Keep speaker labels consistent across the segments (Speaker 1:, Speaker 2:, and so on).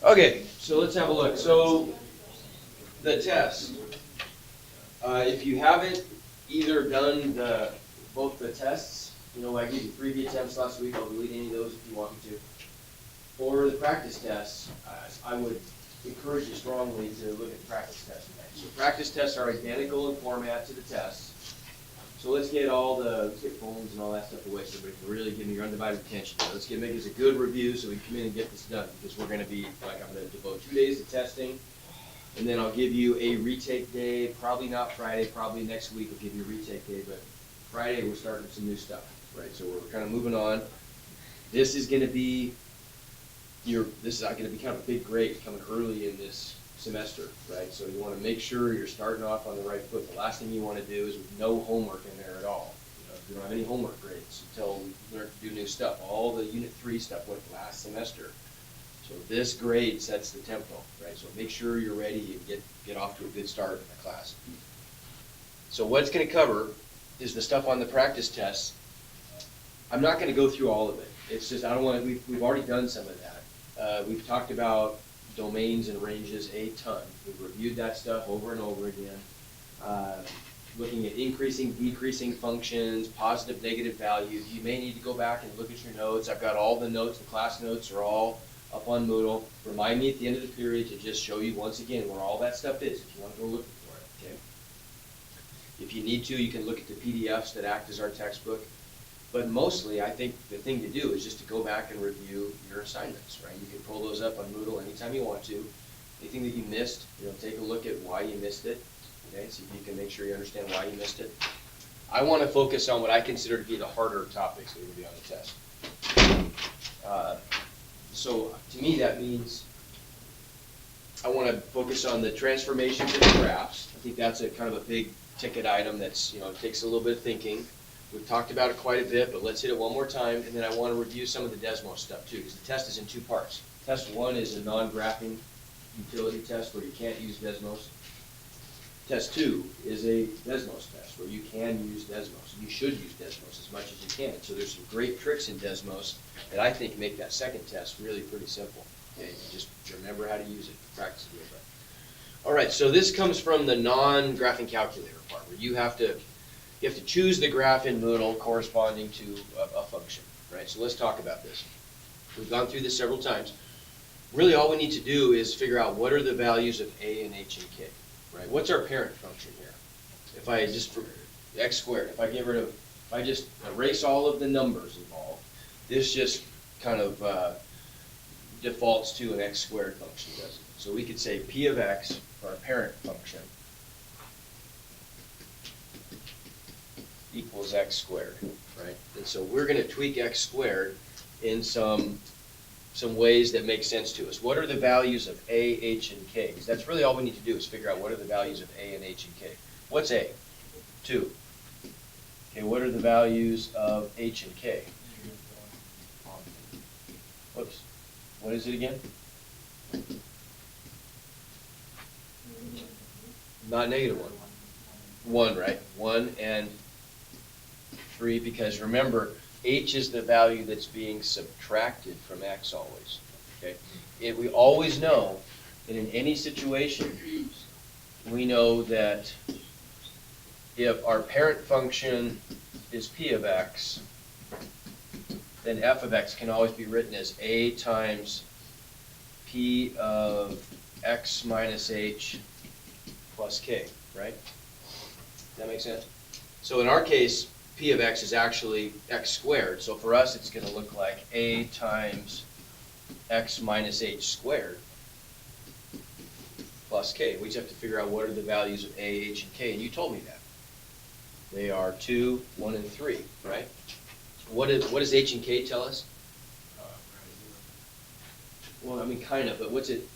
Speaker 1: Okay, so let's have a look. So the test, if you haven't either done both the tests, I gave you 3 attempts last week. I'll delete any of those if you want me to. For the practice tests, I would encourage you strongly to look at the practice tests. So practice tests are identical in format to the tests. So let's get phones and all that stuff away so everybody can really give me your undivided attention. Let's make this a good review so we can come in and get this done, because we're going to be, I'm going to devote 2 days to testing, and then I'll give you a retake day, probably not Friday, probably next week I'll give you a retake day, but Friday we're starting some new stuff, right? So we're kind of moving on. This is going to be going to be kind of a big grade coming early in this semester, right? So you want to make sure you're starting off on the right foot. The last thing you want to do is with no homework in there at all. You don't have any homework grades until we learn to do new stuff. All the Unit 3 stuff went last semester. So this grade sets the tempo, right? So make sure you're ready and get off to a good start in the class. So what it's going to cover is the stuff on the practice tests. I'm not going to go through all of it. It's just, I don't want to, we've already done some of that. We've talked about domains and ranges a ton. We've reviewed that stuff over and over again. Looking at increasing, decreasing functions, positive, negative values. You may need to go back and look at your notes. I've got all the notes, the class notes are all up on Moodle. Remind me at the end of the period to just show you once again where all that stuff is if you want to go looking for it, okay? If you need to, you can look at the PDFs that act as our textbook. But mostly, I think the thing to do is just to go back and review your assignments, right? You can pull those up on Moodle anytime you want to. Anything that you missed, take a look at why you missed it, okay? See if you can make sure you understand why you missed it. I want to focus on what I consider to be the harder topics that are going to be on the test. So to me, that means I want to focus on the transformations and the graphs. I think that's a kind of a big ticket item that's, takes a little bit of thinking. We've talked about it quite a bit, but let's hit it one more time, and then I want to review some of the Desmos stuff too, because the test is in 2 parts. Test 1 is a non-graphing utility test where you can't use Desmos. Test 2 is a Desmos test where you can use Desmos. You should use Desmos as much as you can. So there's some great tricks in Desmos that I think make that second test really pretty simple. Okay, just remember how to use it, practice it a little bit. All right, so this comes from the non-graphing calculator part, where you have to choose the graph in Moodle corresponding to a function, right? So let's talk about this. We've gone through this several times. Really all we need to do is figure out what are the values of a and h and k, right? What's our parent function here? If I just, x squared, if I just erase all of the numbers involved, this just kind of defaults to an x squared function, doesn't it? So we could say p of x, our parent function, equals x squared, right? And so we're going to tweak x squared in some ways that make sense to us. What are the values of a, h, and k? Because that's really all we need to do is figure out what are the values of a and h and k. What's a? 2. Okay, what are the values of h and k? Whoops. What is it again? Not -1. 1, right? 1 and 3, because remember, h is the value that's being subtracted from x always, okay? We always know that in any situation, we know that if our parent function is p of x, then f of x can always be written as a times p of x minus h plus k, right? Does that make sense? So in our case, p of x is actually x squared. So for us, it's going to look like a times x minus h squared plus k. We just have to figure out what are the values of a, h, and k, and you told me that. They are 2, 1, and 3, right? What does h and k tell us? Well, I mean, kind of, but what's it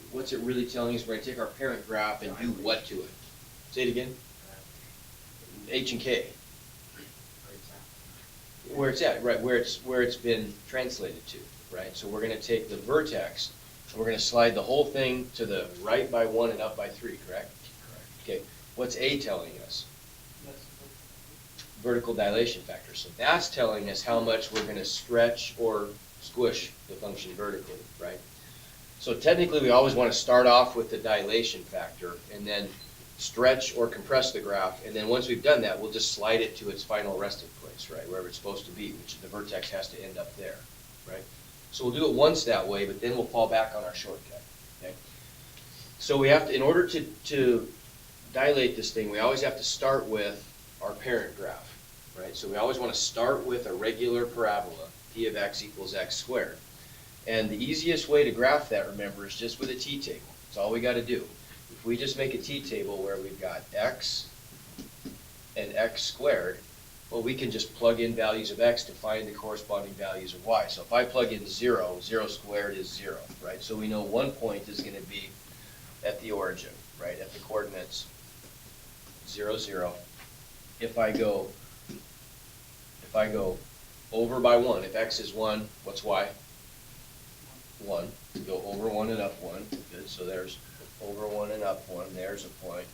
Speaker 1: really telling us? We're going to take our parent graph and do what to it? Say it again. H and k. Where it's at, right? Where it's been translated to, right? So we're going to take the vertex and we're going to slide the whole thing to the right by 1 and up by 3, correct? Correct. Okay. What's a telling us? Vertical dilation factor. So that's telling us how much we're going to stretch or squish the function vertically, right? So technically, we always want to start off with the dilation factor and then stretch or compress the graph. And then once we've done that, we'll just slide it to its final resting place, right, wherever it's supposed to be, which the vertex has to end up there, right? So we'll do it once that way, but then we'll fall back on our shortcut, okay? So we have to, in order to dilate this thing, we always have to start with our parent graph, right? So we always want to start with a regular parabola, p of x equals x squared. And the easiest way to graph that, remember, is just with a t-table. That's all we got to do. If we just make a t-table where we've got x and x squared, well, we can just plug in values of x to find the corresponding values of y. So if I plug in 0, 0 squared is 0, right? So we know one point is going to be at the origin, right, at the coordinates 0, 0. If I go over by 1, if x is 1, what's y? 1. Go over 1 and up 1. Good. So there's over 1 and up 1. There's a point.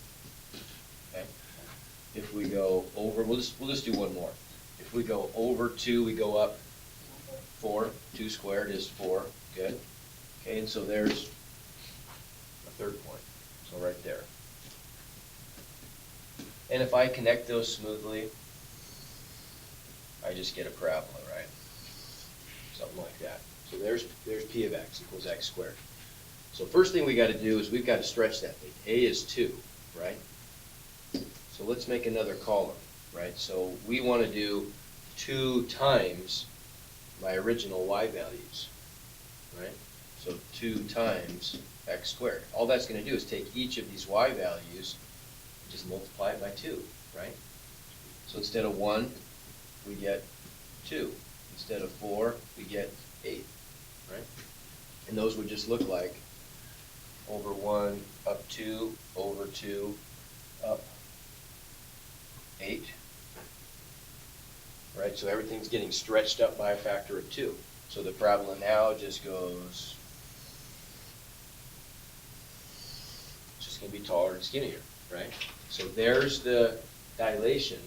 Speaker 1: Okay. If we go over, we'll just do one more. If we go over 2, we go up 4. 2 squared is 4. Good. Okay, and so there's a third point. So right there. And if I connect those smoothly, I just get a parabola, right? Something like that. So there's p of x equals x squared. So first thing we got to do is we've got to stretch that thing. A is 2, right? So let's make another column, right? So we want to do 2 times my original y values, right? So 2 times x squared. All that's going to do is take each of these y values and just multiply it by 2, right? So instead of 1, we get 2. Instead of 4, we get 8, right? And those would just look like over 1, up 2, over 2, up 8, right? So everything's getting stretched up by a factor of 2. So the parabola now just goes, it's just going to be taller and skinnier, right? So there's the dilation.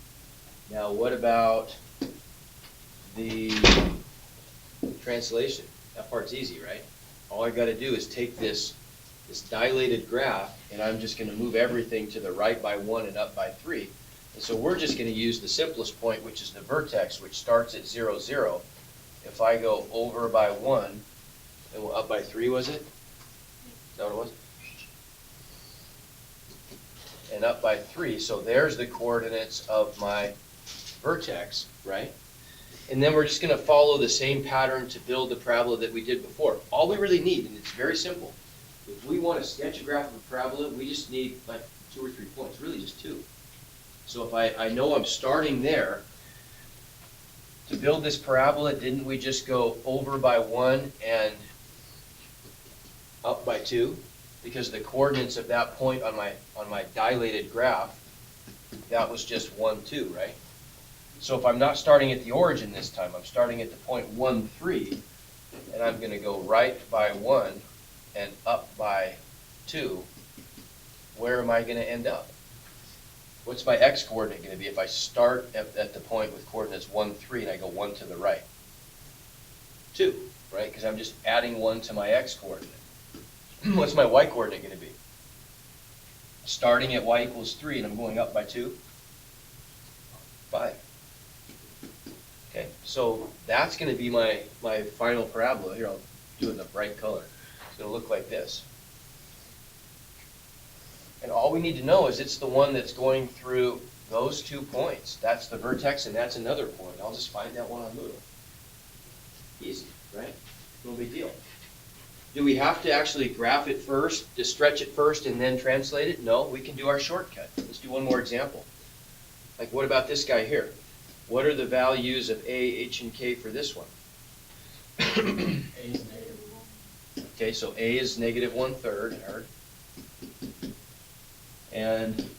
Speaker 1: Now what about the translation? That part's easy, right? All I got to do is take this dilated graph, and I'm just going to move everything to the right by 1 and up by 3. And so we're just going to use the simplest point, which is the vertex, which starts at 0, 0. If I go over by 1 and up by 3, was it? Is that what it was? And up by 3, so there's the coordinates of my vertex, right? And then we're just going to follow the same pattern to build the parabola that we did before. All we really need, and it's very simple, if we want to sketch a graph of a parabola, we just need like 2 or 3 points, really just 2. So if I know I'm starting there, to build this parabola, didn't we just go over by 1 and up by 2? Because the coordinates of that point on my dilated graph, that was just 1, 2, right? So if I'm not starting at the origin this time, I'm starting at the point 1, 3, and I'm going to go right by 1 and up by 2, where am I going to end up? What's my x coordinate going to be if I start at the point with coordinates 1, 3, and I go 1 to the right? 2, right? Because I'm just adding 1 to my x coordinate. What's my y coordinate going to be? Starting at y equals 3, and I'm going up by 2? 5. Okay, so that's going to be my final parabola. Here, I'll do it in a bright color. It's going to look like this. And all we need to know is it's the one that's going through those 2 points. That's the vertex, and that's another point. I'll just find that one on Moodle. Easy, right? No big deal. Do we have to actually graph it first, to stretch it first, and then translate it? No, we can do our shortcut. Let's do one more example. Like, what about this guy here? What are the values of A, H, and K for this one?
Speaker 2: A is negative.
Speaker 1: Okay, so A is negative 1/3, Howard. And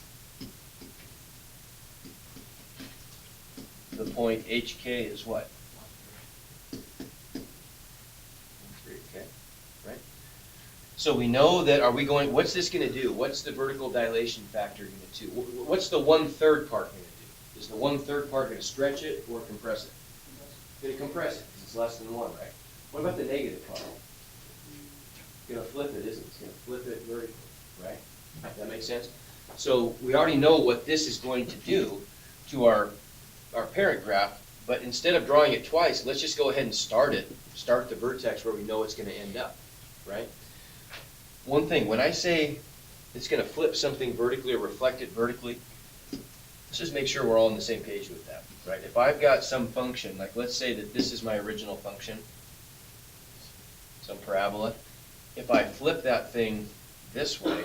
Speaker 1: the point HK is what? 1/3, okay, right? So we know that, what's this going to do? What's the vertical dilation factor going to do? What's the 1/3 part going to do? Is the 1/3 part going to stretch it or compress it? It's going to compress it because it's less than 1, right? What about the negative part? gonna flip it, isn't it? It's gonna flip it vertically, right? That makes sense? So we already know what this is going to do to our parent graph, but instead of drawing it twice, let's just go ahead and start the vertex where we know it's gonna end up, right? One thing, when I say it's gonna flip something vertically or reflect it vertically, let's just make sure we're all on the same page with that, right? If I've got some function, like let's say that this is my original function, some parabola, if I flip that thing this way,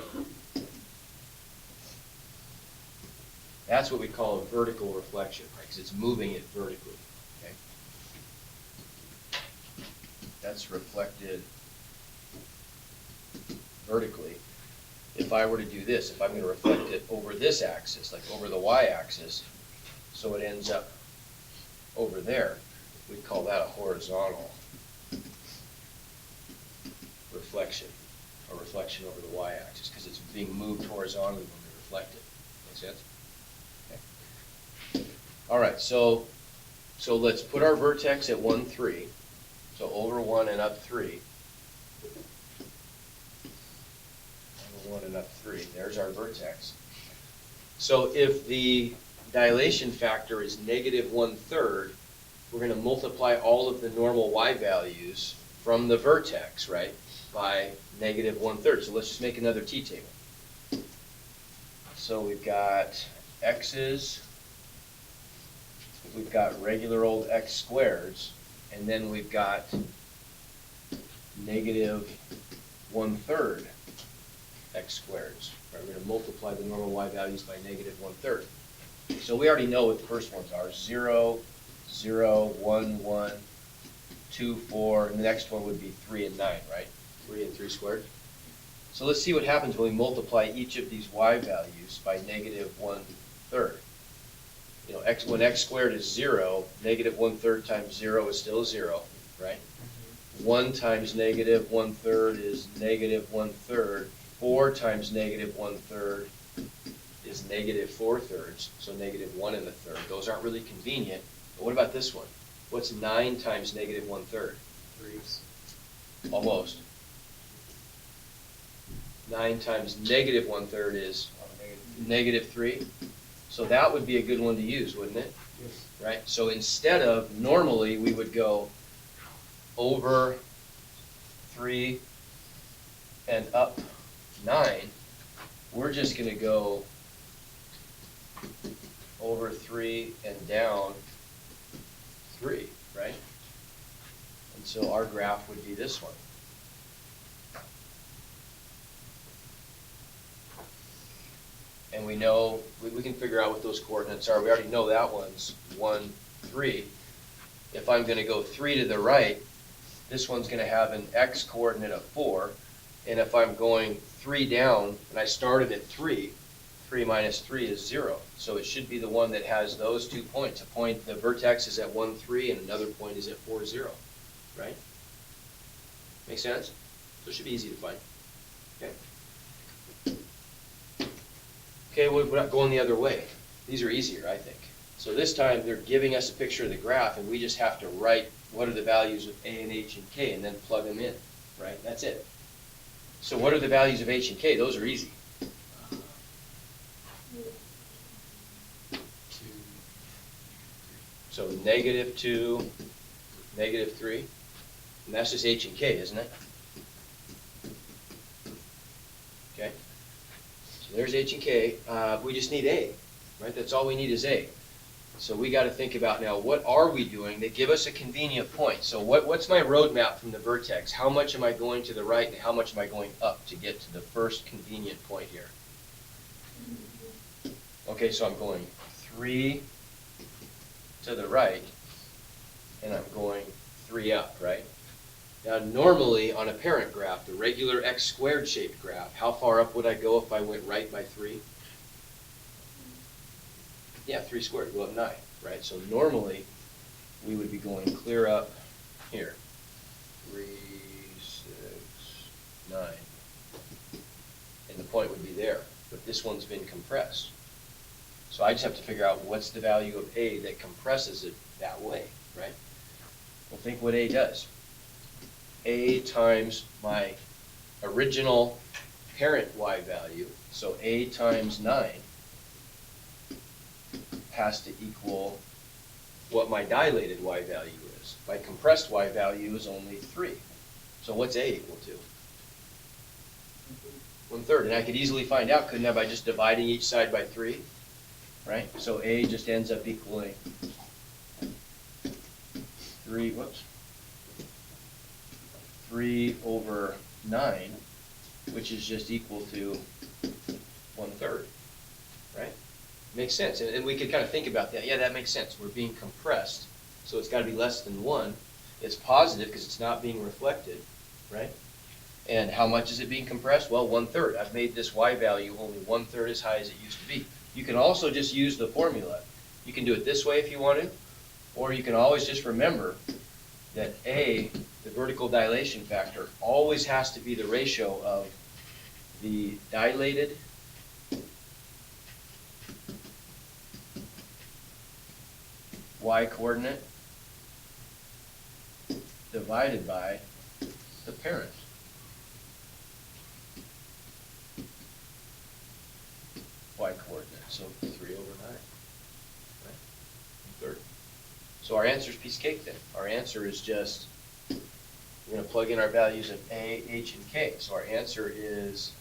Speaker 1: that's what we call a vertical reflection, right? Because it's moving it vertically, okay? That's reflected vertically. If I were to do this, if I'm going to reflect it over this axis, like over the y-axis, so it ends up over there, we'd call that a horizontal reflection, a reflection over the y-axis, because it's being moved horizontally when we reflect it. Make sense? Okay. All right, so let's put our vertex at 1, 3. So over 1 and up 3. Over 1 and up 3. There's our vertex. So if the dilation factor is -1/3, we're going to multiply all of the normal y values from the vertex, right, by -1/3. So let's just make another t-table. So we've got x's, we've got regular old x squareds, and then we've got -1/3 x squareds. Right, we're going to multiply the normal y values by -1/3. So we already know what the first ones are: 0, 0, 1, 1, 2, 4, and the next one would be 3 and 9, right? 3 and 3 squared. So let's see what happens when we multiply each of these y values by -1/3. You know, when x squared is 0, -1/3 times 0 is still 0, right? 1 times -1/3 is -1/3. 4 times -1/3 is -4/3, so -1⁻³. Those aren't really convenient. But what about this one? What's 9 times -1/3?
Speaker 2: 3.
Speaker 1: Almost. 9 times -1/3 is -3. So that would be a good one to use, wouldn't it?
Speaker 2: Yes.
Speaker 1: Right? So instead of, normally we would go over 3 and up 9, we're just going to go over 3 and down 3, right? And so our graph would be this one. And we know, we can figure out what those coordinates are. We already know that one's 1, 3. If I'm going to go 3 to the right, this one's going to have an x coordinate of 4. And if I'm going 3 down, and I started at 3, 3 minus 3 is 0. So it should be the one that has those 2 points. A point, the vertex is at 1, 3, and another point is at 4, 0. Right? Make sense? So it should be easy to find. Okay. Okay, we're not going the other way. These are easier, I think. So this time they're giving us a picture of the graph, and we just have to write what are the values of A and H and K, and then plug them in, right? That's it. So what are the values of H and K? Those are easy.
Speaker 2: 2.
Speaker 1: So -2, -3, and that's just H and K, isn't it? Okay. So there's H and K. We just need A, right? That's all we need is A. So we got to think about now, what are we doing that give us a convenient point? So what's my roadmap from the vertex? How much am I going to the right and how much am I going up to get to the first convenient point here? Okay, so I'm going 3 to the right and I'm going 3 up, right? Now normally on a parent graph, the regular x squared shaped graph, how far up would I go if I went right by 3? Yeah, 3 squared, go up 9, right? So normally, we would be going clear up here. 3, 6, 9. And the point would be there. But this one's been compressed. So I just have to figure out what's the value of A that compresses it that way, right? Well, think what A does. A times my original parent y value, so a times 9, has to equal what my dilated y value is. My compressed y value is only 3. So what's a equal to? 1/3. And I could easily find out, couldn't I, by just dividing each side by 3? Right? So a just ends up equaling 3 over 9, which is just equal to 1/3. Right? Makes sense. And we could kind of think about that. Yeah, that makes sense. We're being compressed, so it's got to be less than 1. It's positive because it's not being reflected, right? And how much is it being compressed? Well, 1/3. I've made this y value only 1/3 as high as it used to be. You can also just use the formula. You can do it this way if you want to, or you can always just remember that A, the vertical dilation factor, always has to be the ratio of the dilated y-coordinate divided by the parent. Y-coordinate, so 3 over 9, right? 1/3. So our answer is piece of cake then. Our answer is just, we're going to plug in our values of A, H, and K. So our answer is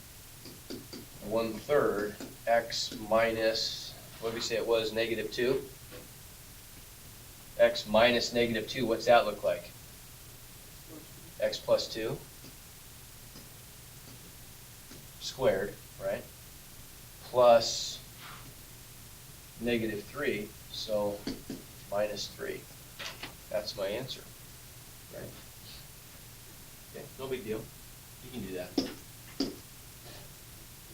Speaker 1: 1/3 x minus, what did we say it was, -2? X minus -2, what's that look like? X plus 2 squared, right? Plus -3, so -3. That's my answer, right? Okay, no big deal. You can do that.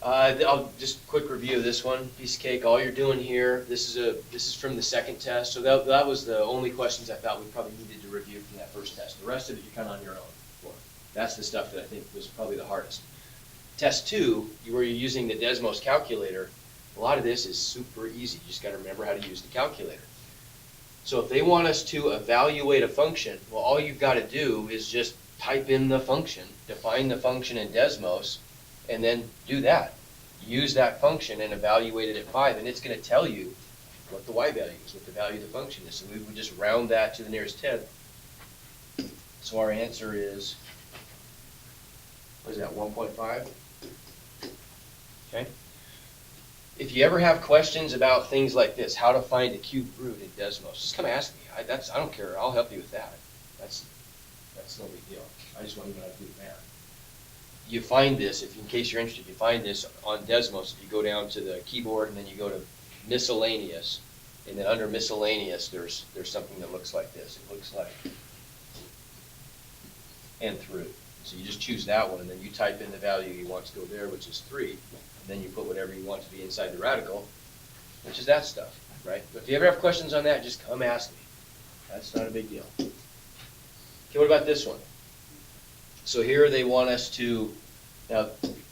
Speaker 1: I'll just quick review of this one. Piece of cake. All you're doing here. This is from the second test. So that was the only questions I thought we probably needed to review from that first test. The rest of it you're kind of on your own for. That's the stuff that I think was probably the hardest. Test 2, where you're using the Desmos calculator. A lot of this is super easy. You just got to remember how to use the calculator. So if they want us to evaluate a function, well, all you've got to do is just type in the function, define the function in Desmos, and then do that. Use that function and evaluate it at 5, and it's going to tell you what the y value is, what the value of the function is. So we would just round that to the nearest 10th. So our answer is, what is that, 1.5? Okay. If you ever have questions about things like this, how to find a cubed root in Desmos, just come ask me. I don't care. I'll help you with that. That's no big deal. I just want to know how to do math. You find this, in case you're interested, you find this on Desmos. If you go down to the keyboard and then you go to miscellaneous, and then under miscellaneous, there's something that looks like this. It looks like nth root. So you just choose that one, and then you type in the value you want to go there, which is 3, and then you put whatever you want to be inside the radical, which is that stuff, right? But if you ever have questions on that, just come ask me. That's not a big deal. Okay, what about this one? So here they want us to, now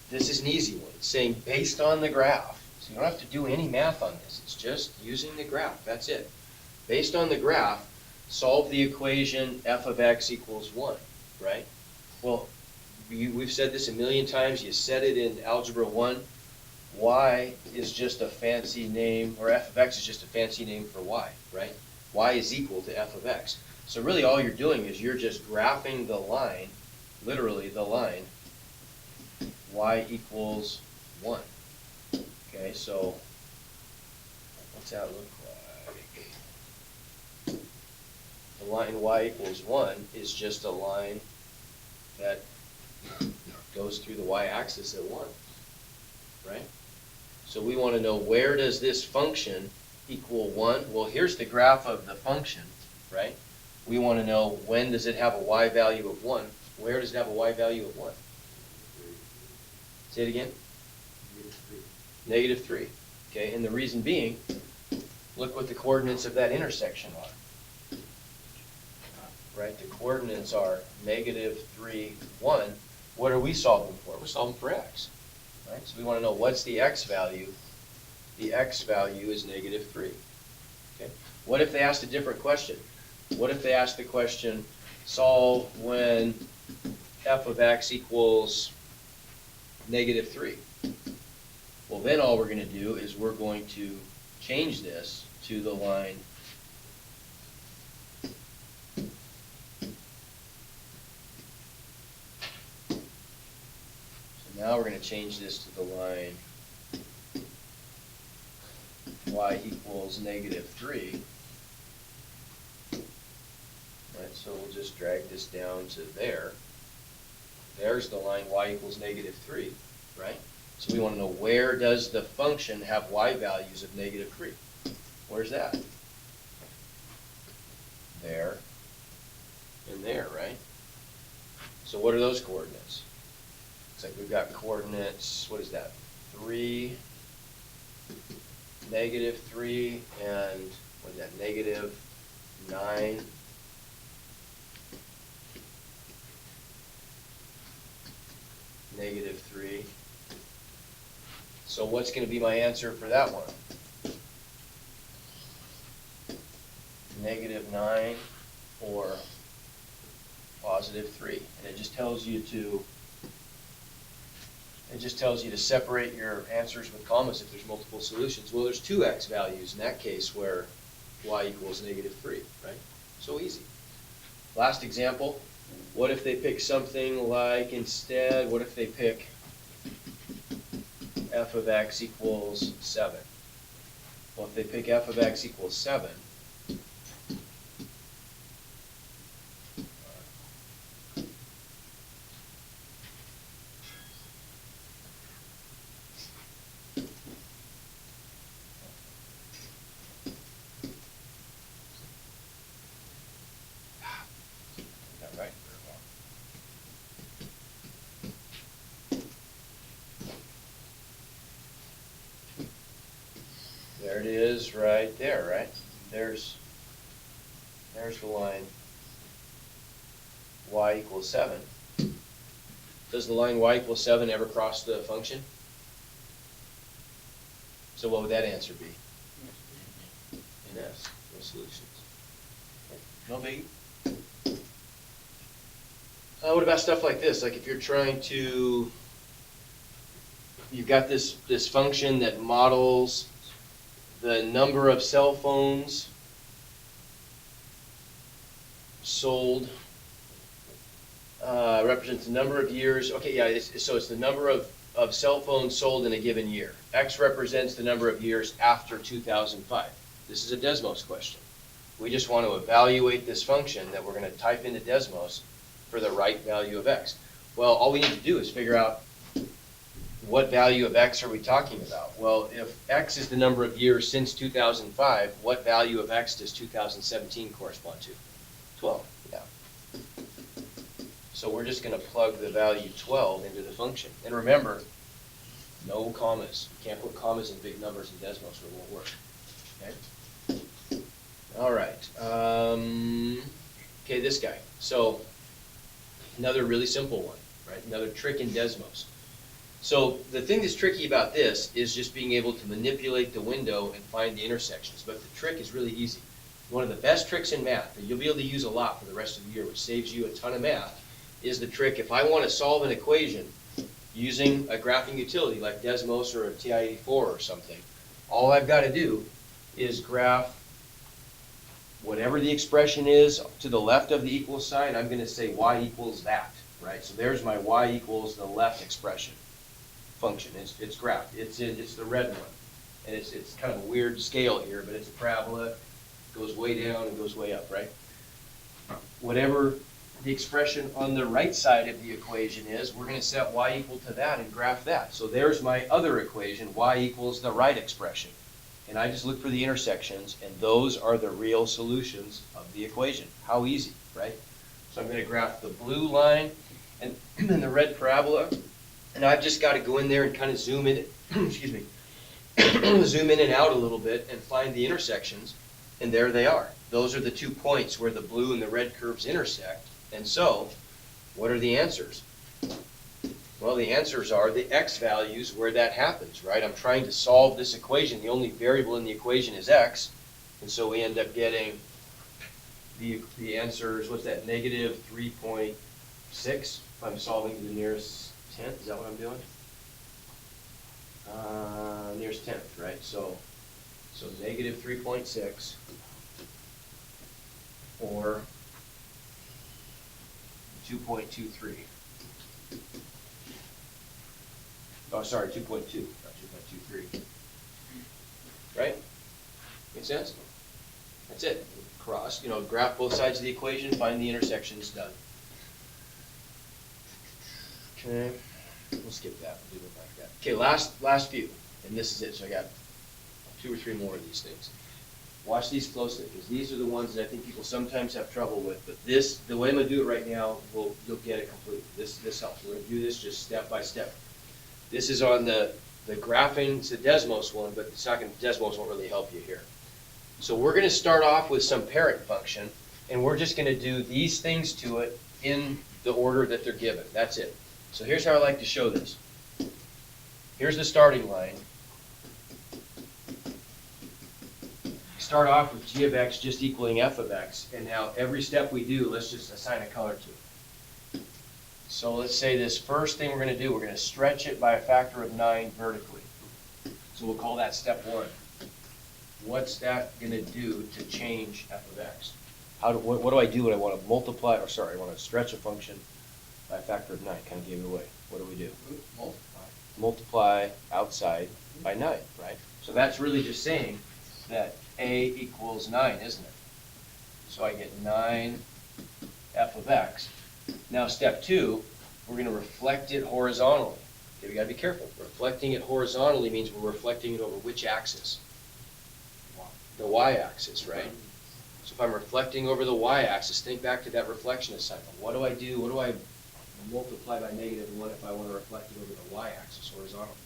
Speaker 1: this is an easy one. It's saying based on the graph. So you don't have to do any math on this. It's just using the graph. That's it. Based on the graph, solve the equation f of x equals 1, right? Well, we've said this a million times. You said it in Algebra 1. Y is just a fancy name, or f of x is just a fancy name for y, right? Y is equal to f of x. So really all you're doing is you're just graphing the line, literally the line, y equals 1. Okay, so what's that look like? The line y equals 1 is just a line that goes through the y-axis at 1, right? So we want to know, where does this function equal 1? Well, here's the graph of the function, right? We want to know, when does it have a y value of 1? Where does it have a y value of 1? Say it again. -3. Okay, and the reason being, look what the coordinates of that intersection are. Right, the coordinates are -3, 1. What are we solving for? We're solving for x. Right, so we want to know, what's the x value? The x value is -3. Okay. What if they asked a different question? What if they asked the question, solve when f of x equals -3. Well, then all we're gonna do is we're going to change this to the line now we're going to change this to the line y equals -3. Right, so we'll just drag this down to there. There's the line y equals -3, right? So we want to know, where does the function have y values of -3? Where's that? There and there, right? So what are those coordinates? Looks like we've got coordinates, what is that? 3, -3, and what is that? -9. -3. So what's going to be my answer for that one? -9 or +3. And it just tells you to separate your answers with commas if there's multiple solutions. Well, there's 2x values in that case where y equals -3, right? So easy. Last example, what if they pick something like instead, what if they pick f of x equals 7? Well, if they pick f of x equals 7, right. There it is right there, right? There's the line y equals 7. Does the line y equals 7 ever cross the function? So what would that answer be? In S, no solutions. No big. What about stuff like this? Like if you're trying to, you've got this function that models the number of cell phones sold, represents the number of years. Okay, yeah, so it's the number of cell phones sold in a given year. X represents the number of years after 2005. This is a Desmos question. We just want to evaluate this function that we're going to type into Desmos for the right value of x. Well, all we need to do is figure out what value of x are we talking about. Well, if x is the number of years since 2005, what value of x does 2017 correspond to? 12, yeah. So we're just going to plug the value 12 into the function. And remember, no commas. You can't put commas in big numbers in Desmos or it won't work. Okay? All right. Okay, this guy. So another really simple one, right? Another trick in Desmos. So the thing that's tricky about this is just being able to manipulate the window and find the intersections. But the trick is really easy. One of the best tricks in math that you'll be able to use a lot for the rest of the year, which saves you a ton of math, is the trick if I want to solve an equation using a graphing utility like Desmos or a TI-84 or something. All I've got to do is graph whatever the expression is to the left of the equal sign. I'm going to say y equals that, right? So there's my y equals the left expression function. It's graphed. It's the red one, and it's kind of a weird scale here, but it's a parabola. It goes way down and goes way up, right? Whatever the expression on the right side of the equation is, we're going to set y equal to that and graph that. So there's my other equation, y equals the right expression. And I just look for the intersections, and those are the real solutions of the equation. How easy, right? So I'm going to graph the blue line and the red parabola, and I've just got to go in there and kind of zoom in, excuse me, zoom in and out a little bit and find the intersections, and there they are. Those are the 2 points where the blue and the red curves intersect. And so, what are the answers? Well, the answers are the x values where that happens, right? I'm trying to solve this equation. The only variable in the equation is x, and so we end up getting the answers, what's that, -3.6 if I'm solving to the nearest tenth. Is that what I'm doing? nearest tenth, right? So negative 3.6 or 2.23. Oh, sorry, 2.2, not 2.23. Right? Make sense? That's it. Cross, graph both sides of the equation, find the intersections, done. Okay, we'll skip that, we'll do it like that. Okay, last few, and this is it, so I got 2 or 3 more of these things. Watch these closely, because these are the ones that I think people sometimes have trouble with, but the way I'm gonna do it right now, you'll get it completely. This helps. We're gonna do this just step by step. This is on the graphing, it's the Desmos one, but Desmos won't really help you here. So we're gonna start off with some parent function, and we're just gonna do these things to it in the order that they're given. That's it. So here's how I like to show this. Here's the starting line. Start off with g of x just equaling f of x, and now every step we do, let's just assign a color to it. So let's say this first thing we're going to do, we're going to stretch it by a factor of 9 vertically. So we'll call that step 1. What's that going to do to change f of x? What do I do when I want to multiply, or sorry, I want to stretch a function by a factor of 9? Kind of gave it away. What do we do? Multiply outside by 9, right? So that's really just saying that a equals 9, isn't it? So I get 9 f of x. Now step 2, we're going to reflect it horizontally. Okay, we got to be careful. Reflecting it horizontally means we're reflecting it over which axis? The y-axis, right? So if I'm reflecting over the y-axis, think back to that reflection assignment. What do I do? What do I multiply by -1 if I want to reflect it over the y-axis horizontally?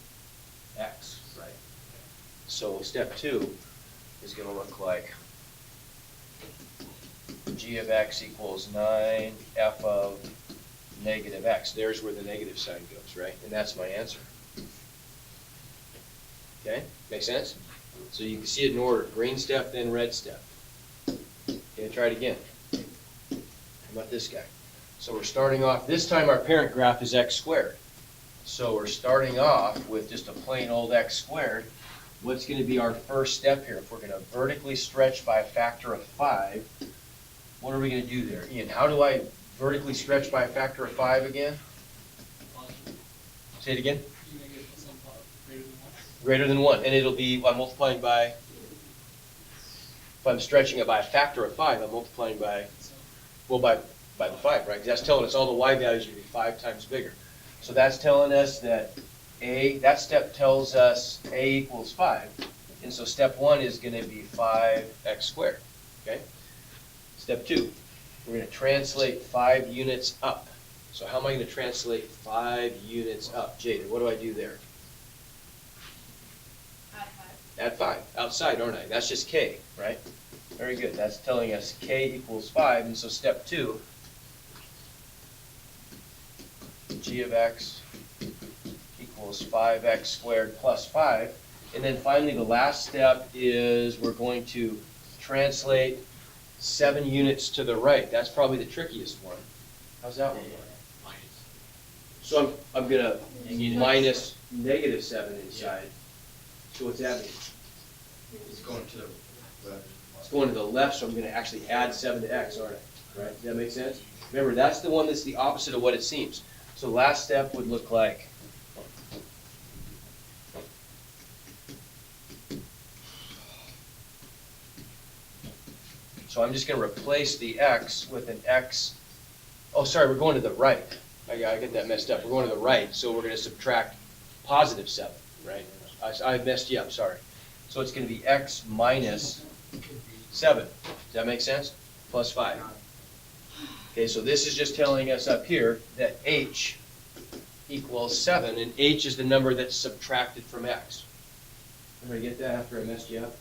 Speaker 1: X, right? So step 2 is going to look like g of x equals 9 f of negative x. There's where the negative sign goes, right? And that's my answer. Okay? Make sense? So you can see it in order. Green step, then red step. Okay, try it again. How about this guy? So we're starting off, this time our parent graph is x squared. So we're starting off with just a plain old x squared. What's going to be our first step here? If we're going to vertically stretch by a factor of 5, what are we going to do there? Ian, how do I vertically stretch by a factor of 5 again? Say it again.
Speaker 2: You make it some greater than 1.
Speaker 1: Greater than 1. And it'll be, I'm multiplying by, if I'm stretching it by a factor of 5, I'm multiplying by, well, by the 5, right? Because that's telling us all the y values are going to be 5 times bigger. So that's telling us that that step tells us a equals 5. And so step 1 is going to be 5x squared. Okay? Step 2, we're going to translate 5 units up. So how am I going to translate 5 units up? Jada, what do I do there?
Speaker 3: Add 5.
Speaker 1: Add 5. Outside, aren't I? That's just k, right? Very good. That's telling us k equals 5. And so step 2, g of x equals 5x squared plus 5. And then finally the last step is we're going to translate 7 units to the right. That's probably the trickiest one. How's that one going? So I'm going to minus -7 inside. So what's that mean?
Speaker 4: It's going to the left.
Speaker 1: It's going to the left, so I'm going to actually add 7 to x, aren't I? Right? Does that make sense? Remember, that's the one that's the opposite of what it seems. So last step would look like so I'm just going to replace the x with an x. Oh, sorry, we're going to the right. I get that messed up. We're going to the right, so we're going to subtract +7, right? I messed you up, sorry. So it's going to be x minus 7. Does that make sense? Plus 5. Okay, so this is just telling us up here that h equals 7, and h is the number that's subtracted from x. Everybody get that after I messed you up?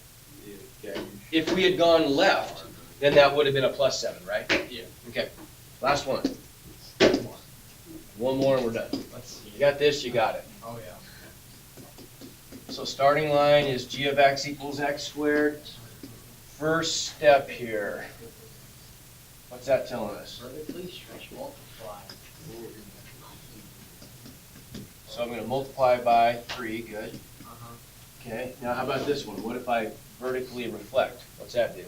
Speaker 1: Okay. If we had gone left, then that would have been a +7, right?
Speaker 4: Yeah.
Speaker 1: Okay, last one. One more and we're done. You got this, you got it.
Speaker 4: Oh, yeah.
Speaker 1: So starting line is g of x equals x squared. First step here. What's that telling us?
Speaker 4: Vertically stretch multiply.
Speaker 1: So I'm gonna multiply by 3, good. Okay, now how about this one? What if I vertically reflect? What's that do?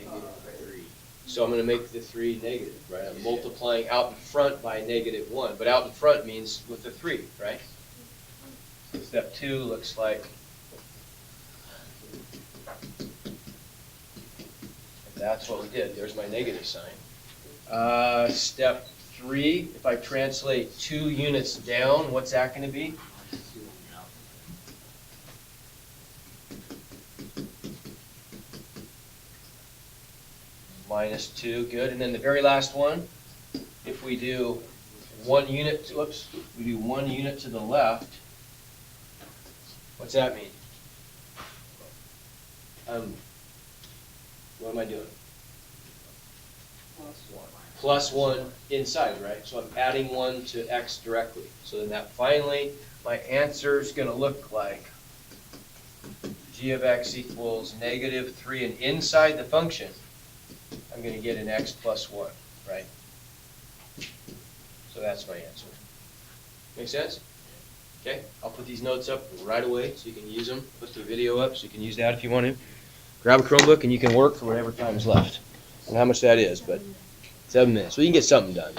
Speaker 3: -3.
Speaker 1: So I'm gonna make the 3 negative, right? I'm multiplying out in front by -1, but out in front means with the 3, right? So step 2 looks like, that's what we did, there's my negative sign. Step 3, if I translate 2 units down, what's that gonna be? -2, good. And then the very last one, if we do 1 unit, whoops, we do 1 unit to the left, what's that mean? What am I doing? +1 inside, right? So I'm adding 1 to x directly. So then that finally, my answer is going to look like g of x equals -3, and inside the function, I'm going to get an x plus 1, right? So that's my answer. Make sense? Okay, I'll put these notes up right away so you can use them. Put the video up so you can use that if you want to. Grab a Chromebook and you can work for whatever time is left. I don't know how much that is, but 7 minutes. So you can get something done.